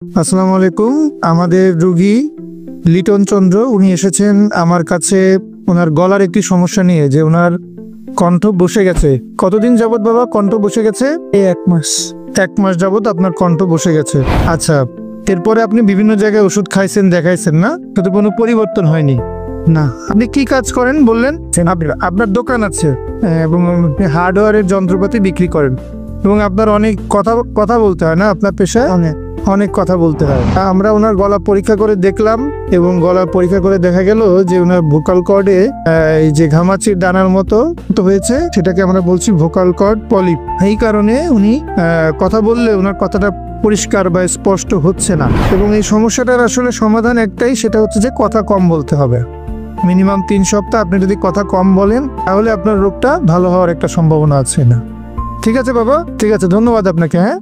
আসসালামু আলাইকুম। আমাদের রোগী লিটন চন্দ্র উনি এসেছেন আমার কাছে ওনার গলার একটি সমস্যা নিয়ে, যে ওনার কণ্ঠ বসে গেছে। কতদিন যাবত বাবা কণ্ঠ বসে গেছে? এই 1 মাস। 1 মাস যাবত আপনার কণ্ঠ বসে গেছে। আচ্ছা, এরপরে আপনি বিভিন্ন জায়গায় ওষুধ খাইছেন, দেখাইছেন না, কিন্তু কোনো পরিবর্তন হয়নি। না। আপনি কি কাজ করেন বললেন? আপনার দোকান আছে এবং হার্ডওয়্যারের যন্ত্রপাতি বিক্রি করেন, এবং আপনার অনেক কথা বলতে হয় না আপনার পেশায়? অনেক কথা বলতে হয়। আমরা ওনার গলা পরীক্ষা করে দেখলাম, এবং গলা পরীক্ষা করে দেখা গেল যে ওনার ভোকাল কর্ডে এই যে ঘামাচির দানার মতো হয়েছে, সেটাকে আমরা বলছি ভোকাল কর্ড পলিপ। এই কারণে উনি কথা বললে ওনার কথাটা পরিষ্কার বা স্পষ্ট হচ্ছে না। এবং এই সমস্যাটার আসলে সমাধান একটাই, সেটা হচ্ছে যে কথা কম বলতে হবে। মিনিমাম 3 সপ্তাহ আপনি যদি কথা কম বলেন, তাহলে আপনার রোগটা ভালো হওয়ার একটা সম্ভাবনা আছে। না, ঠিক আছে বাবা, ঠিক আছে, ধন্যবাদ আপনাকে। হ্যাঁ।